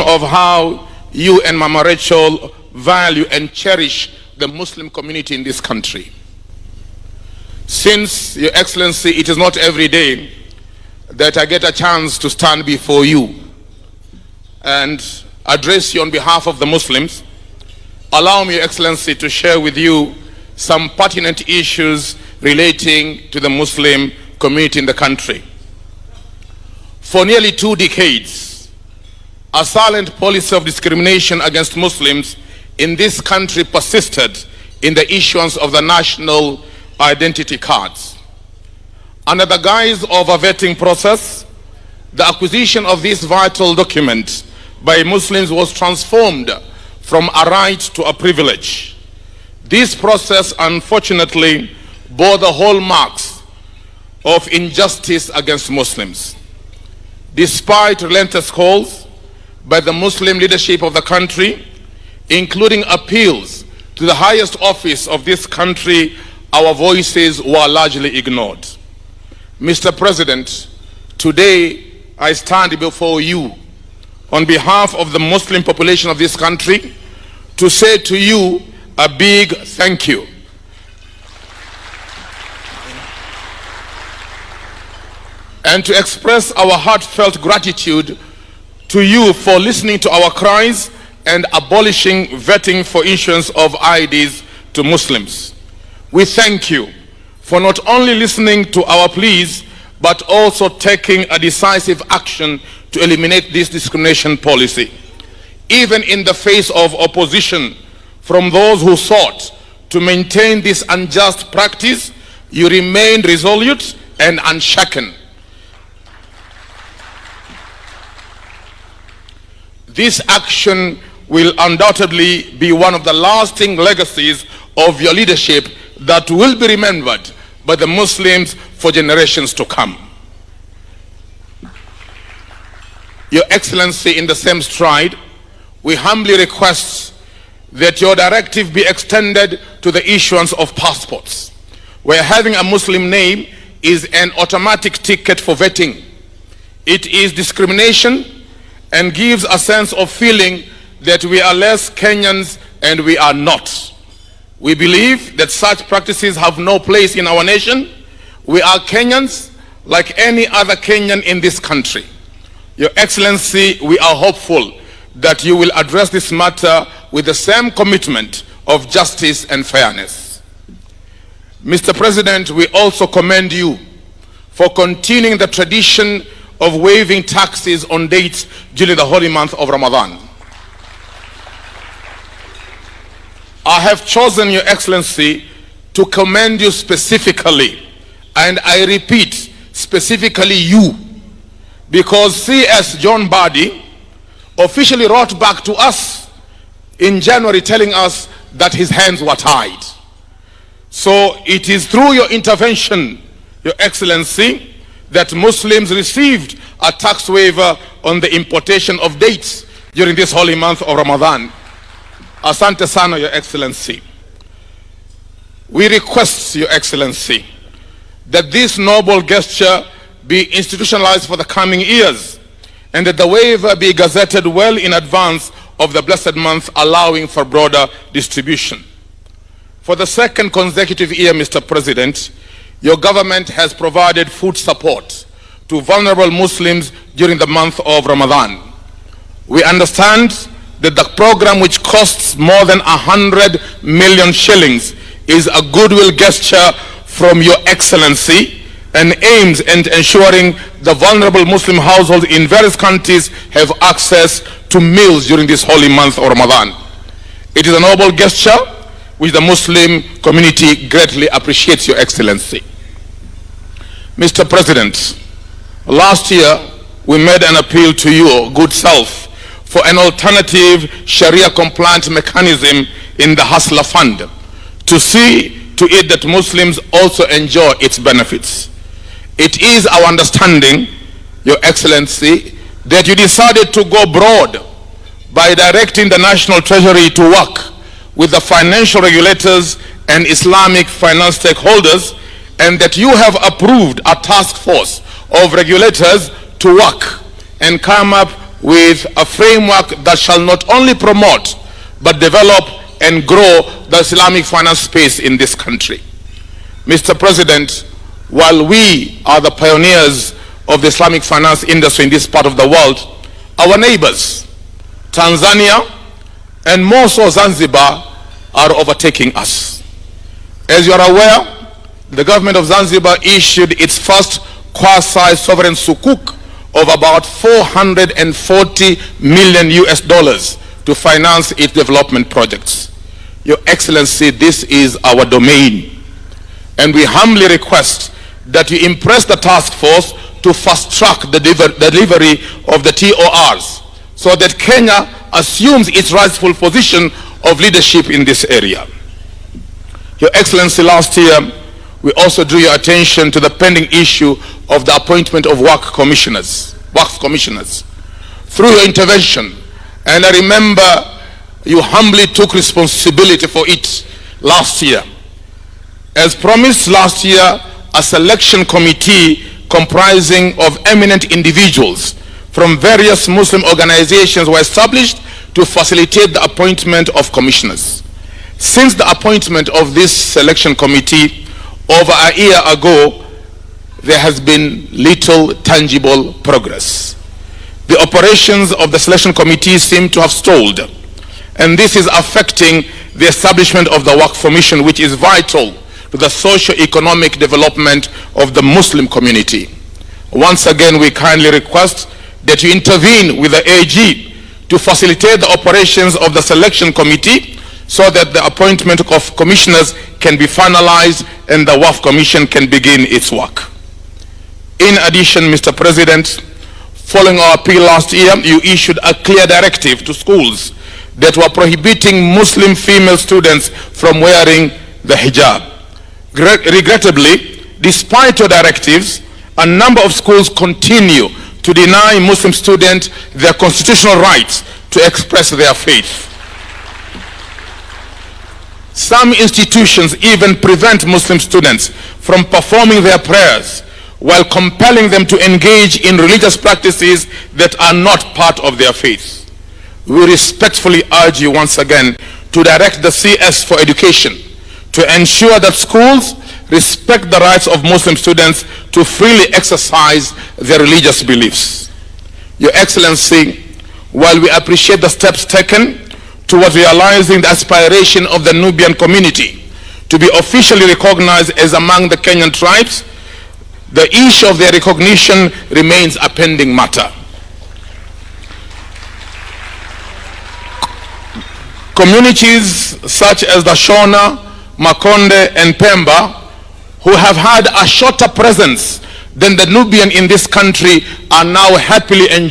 of how you and Mama Rachel value and cherish the Muslim community in this country. Since, Your Excellency, it is not every day that I get a chance to stand before you and address you on behalf of the Muslims, allow me, Your Excellency, to share with you some pertinent issues relating to the Muslim community in the country. For nearly 2 decades, a silent policy of discrimination against Muslims in this country persisted in the issuance of the national identity cards. Under the guise of a vetting process, the acquisition of this vital document by Muslims was transformed from a right to a privilege. This process, unfortunately, bore the hallmarks of injustice against Muslims. Despite relentless calls by the Muslim leadership of the country, including appeals to the highest office of this country, our voices were largely ignored. Mr. President, today I stand before you on behalf of the Muslim population of this country to say to you a big thank you. And to express our heartfelt gratitude to you for listening to our cries and abolishing vetting for issuance of IDs to Muslims. We thank you for not only listening to our pleas, but also taking a decisive action to eliminate this discrimination policy. Even in the face of opposition from those who sought to maintain this unjust practice, you remained resolute and unshaken. This action will undoubtedly be one of the lasting legacies of your leadership that will be remembered by the Muslims for generations to come. Your Excellency, in the same stride, we humbly request that your directive be extended to the issuance of passports, where having a Muslim name is an automatic ticket for vetting. It is discrimination and gives a sense of feeling that we are less Kenyans and we are not. We believe that such practices have no place in our nation. We are Kenyans like any other Kenyan in this country. Your Excellency, we are hopeful that you will address this matter with the same commitment of justice and fairness. Mr. President, we also commend you for continuing the tradition of waiving taxes on dates during the holy month of Ramadan. I have chosen, Your Excellency, to commend you specifically, and I repeat, specifically you, because C.S. John Badi officially wrote back to us in January telling us that his hands were tied. So it is through your intervention, Your Excellency, that Muslims received a tax waiver on the importation of dates during this holy month of Ramadan. Asante sana, Your Excellency. We request, Your Excellency, that this noble gesture be institutionalized for the coming years, and that the waiver be gazetted well in advance of the blessed month, allowing for broader distribution. For the second consecutive year, Mr. President, your government has provided food support to vulnerable Muslims during the month of Ramadan. We understand that the program, which costs more than 100 million shillings, is a goodwill gesture from Your Excellency and aims at ensuring the vulnerable Muslim households in various countries have access to meals during this holy month of Ramadan. It is a noble gesture which the Muslim community greatly appreciates, Your Excellency. Mr. President, last year we made an appeal to your good self for an alternative Sharia-compliant mechanism in the Hustler Fund to see to it that Muslims also enjoy its benefits. It is our understanding, Your Excellency, that you decided to go broad by directing the National Treasury to work with the financial regulators and Islamic finance stakeholders, and that you have approved a task force of regulators to work and come up with a framework that shall not only promote but develop and grow the Islamic finance space in this country. Mr. President, while we are the pioneers of the Islamic finance industry in this part of the world, our neighbors, Tanzania and more so Zanzibar, are overtaking us. As you are aware, the government of Zanzibar issued its first quasi-sovereign sukuk of about 440 million US dollars to finance its development projects. Your Excellency, this is our domain, and we humbly request that you impress the task force to fast-track the delivery of the TORs so that Kenya assumes its rightful position of leadership in this area. Your Excellency, last year, we also drew your attention to the pending issue of the appointment of Waqf commissioners. Through your intervention, and I remember you humbly took responsibility for it last year. As promised last year, a selection committee comprising of eminent individuals from various Muslim organizations were established to facilitate the appointment of commissioners. Since the appointment of this selection committee over a year ago, there has been little tangible progress. The operations of the selection committee seem to have stalled, and this is affecting the establishment of the Waqf Commission, which is vital to the socio-economic development of the Muslim community. Once again, we kindly request that you intervene with the AG to facilitate the operations of the selection committee so that the appointment of commissioners can be finalized and the Waqf Commission can begin its work. In addition, Mr. President, following our appeal last year, you issued a clear directive to schools that were prohibiting Muslim female students from wearing the hijab. Regrettably, despite your directives, a number of schools continue to deny Muslim students their constitutional rights to express their faith. Some institutions even prevent Muslim students from performing their prayers while compelling them to engage in religious practices that are not part of their faith. We respectfully urge you once again to direct the CS for Education to ensure that schools respect the rights of Muslim students to freely exercise their religious beliefs. Your Excellency, while we appreciate the steps taken towards realizing the aspiration of the Nubian community to be officially recognized as among the Kenyan tribes, the issue of their recognition remains a pending matter. Communities such as the Shona, Makonde, and Pemba, who have had a shorter presence than the Nubian in this country, are now happily enjoying